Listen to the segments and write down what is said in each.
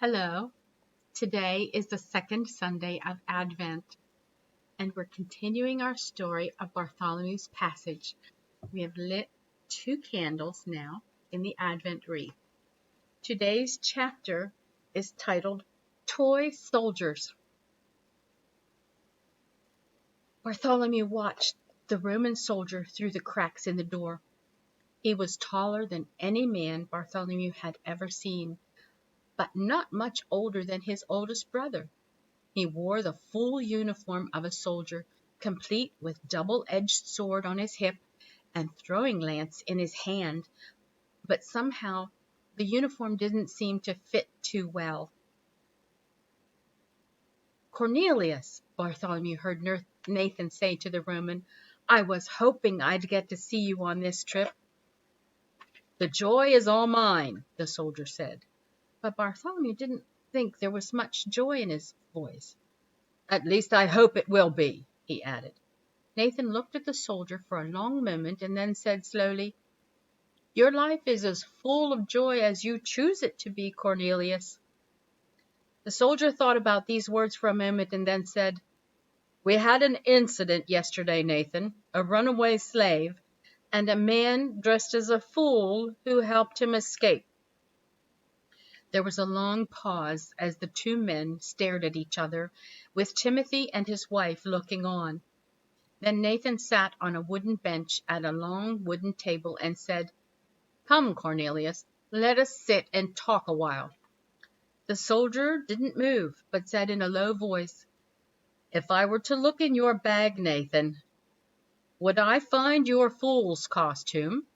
Hello. Today is the second Sunday of Advent, and we're continuing our story of Bartholomew's Passage. We have lit 2 candles now in the Advent wreath. Today's chapter is titled Toy Soldiers. Bartholomew watched the Roman soldier through the cracks in the door. He was taller than any man Bartholomew had ever seen, but not much older than his oldest brother. He wore the full uniform of a soldier, complete with double-edged sword on his hip and throwing lance in his hand, but somehow the uniform didn't seem to fit too well. "Cornelius," Bartholomew heard Nathan say to the Roman, "I was hoping I'd get to see you on this trip." "The joy is all mine," the soldier said. But Bartholomew didn't think there was much joy in his voice. "At least I hope it will be," he added. Nathan looked at the soldier for a long moment and then said slowly, "Your life is as full of joy as you choose it to be, Cornelius." The soldier thought about these words for a moment and then said, "We had an incident yesterday, Nathan, a runaway slave, and a man dressed as a fool who helped him escape." There was a long pause as the 2 men stared at each other, with Timothy and his wife looking on. Then Nathan sat on a wooden bench at a long wooden table and said, "Come, Cornelius, let us sit and talk a while." The soldier didn't move, but said in a low voice, "If I were to look in your bag, Nathan, would I find your fool's costume?"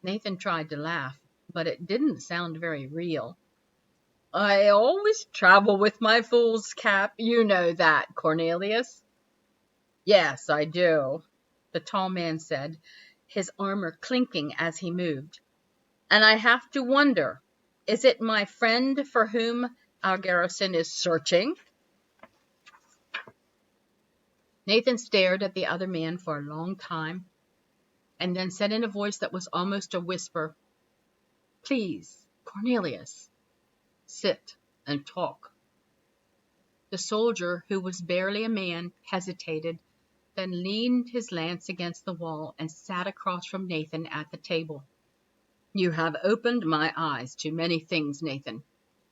Nathan tried to laugh, but it didn't sound very real. "I always travel with my fool's cap, you know that, Cornelius." "Yes, I do," the tall man said, his armor clinking as he moved. "And I have to wonder, is it my friend for whom our garrison is searching?" Nathan stared at the other man for a long time, and then said in a voice that was almost a whisper, "Please, Cornelius, sit and talk." The soldier, who was barely a man, hesitated, then leaned his lance against the wall and sat across from Nathan at the table. "You have opened my eyes to many things, Nathan,"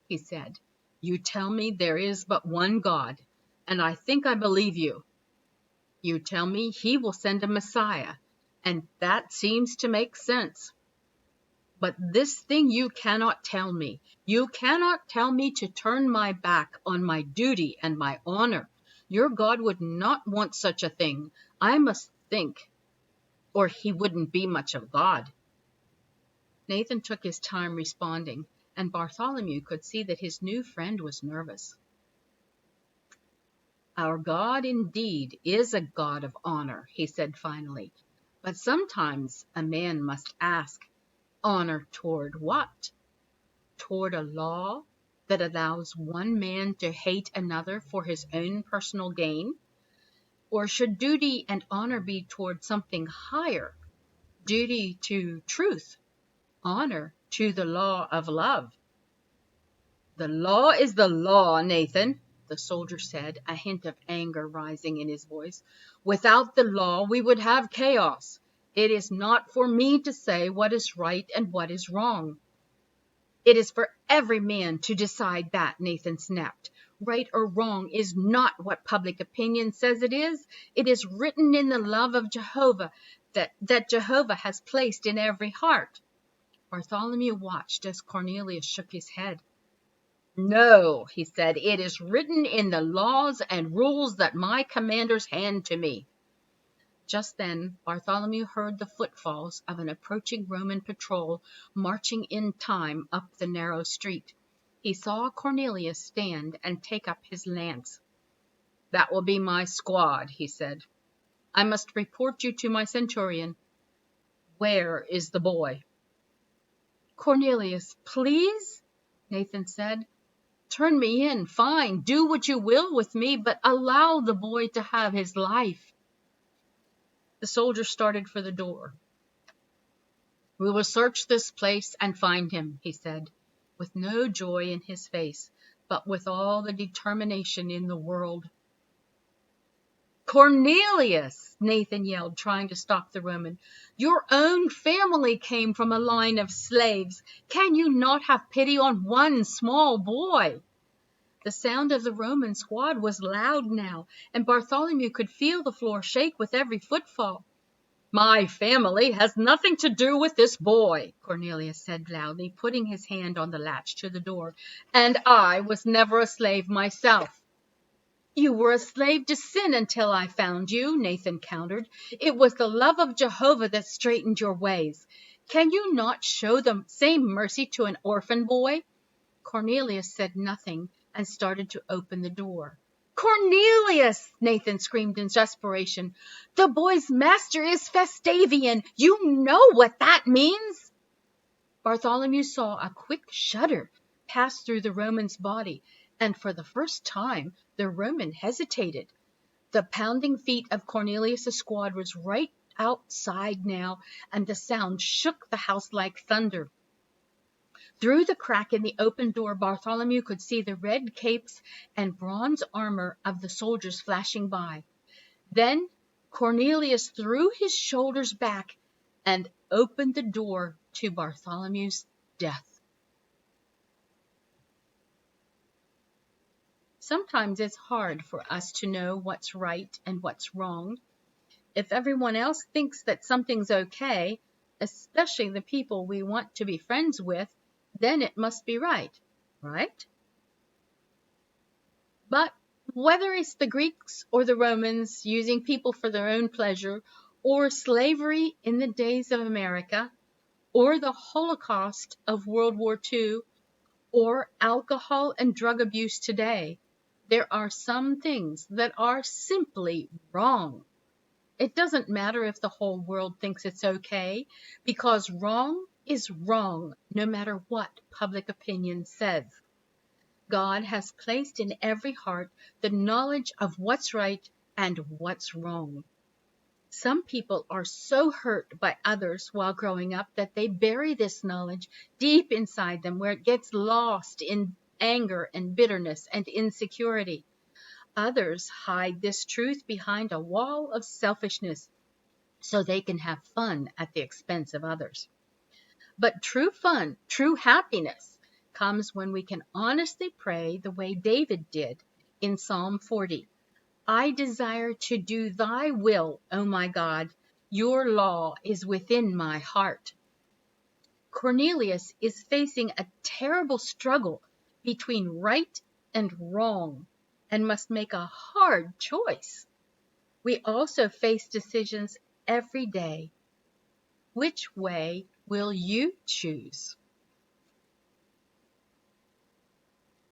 he said. "You tell me there is but one God, and I think I believe you. You tell me he will send a Messiah, and that seems to make sense. But this thing you cannot tell me. You cannot tell me to turn my back on my duty and my honor. Your God would not want such a thing. I must think, or he wouldn't be much of God." Nathan took his time responding, and Bartholomew could see that his new friend was nervous. "Our God indeed is a God of honor," he said finally, "but sometimes a man must ask, honor toward what? Toward a law that allows one man to hate another for his own personal gain? Or should duty and honor be toward something higher, duty to truth, honor to the law of love?" "The law is the law, Nathan," the soldier said, a hint of anger rising in his voice. "Without the law, we would have chaos. It is not for me to say what is right and what is wrong." "It is for every man to decide that," Nathan snapped. "Right or wrong is not what public opinion says it is. It is written in the love of Jehovah that Jehovah has placed in every heart." Bartholomew watched as Cornelius shook his head. "No," he said, "it is written in the laws and rules that my commanders hand to me." Just then Bartholomew heard the footfalls of an approaching Roman patrol marching in time up the narrow street. He saw Cornelius stand and take up his lance. "That will be my squad," he said. "I must report you to my centurion. Where is the boy?" "Cornelius, please," Nathan said. "Turn me in, fine, do what you will with me, but allow the boy to have his life." The soldier started for the door. "We will search this place and find him," he said. with no joy in his face, but with all the determination in the world. "Cornelius!" Nathan yelled, trying to stop the Roman. "Your own family came from a line of slaves. Can you not have pity on one small boy?" The sound of the Roman squad was loud now, and Bartholomew could feel the floor shake with every footfall. "My family has nothing to do with this boy," Cornelius said loudly, putting his hand on the latch to the door. "And I was never a slave myself." "You were a slave to sin until I found you," Nathan countered. "It was the love of Jehovah that straightened your ways. Can you not show the same mercy to an orphan boy?" Cornelius said nothing and started to open the door. "Cornelius!" Nathan screamed in desperation. "The boy's master is Vespasian. You know what that means." Bartholomew saw a quick shudder pass through the Roman's body, and for the first time the Roman hesitated. The pounding feet of Cornelius' squad was right outside now, and the sound shook the house like thunder. Through the crack in the open door, Bartholomew could see the red capes and bronze armor of the soldiers flashing by. Then Cornelius threw his shoulders back and opened the door to Bartholomew's death. Sometimes it's hard for us to know what's right and what's wrong. If everyone else thinks that something's okay, especially the people we want to be friends with, then it must be right, right? But whether it's the Greeks or the Romans using people for their own pleasure, or slavery in the days of America, or the Holocaust of World War II, or alcohol and drug abuse today, there are some things that are simply wrong. It doesn't matter if the whole world thinks it's okay, because wrong is wrong, no matter what public opinion says. God has placed in every heart the knowledge of what's right and what's wrong. Some people are so hurt by others while growing up that they bury this knowledge deep inside them, where it gets lost in anger and bitterness and insecurity. Others hide this truth behind a wall of selfishness so they can have fun at the expense of others. But true fun, true happiness, comes when we can honestly pray the way David did in Psalm 40. "I desire to do thy will, O my God. Your law is within my heart." Cornelius is facing a terrible struggle between right and wrong and must make a hard choice. We also face decisions every day. Which way will you choose?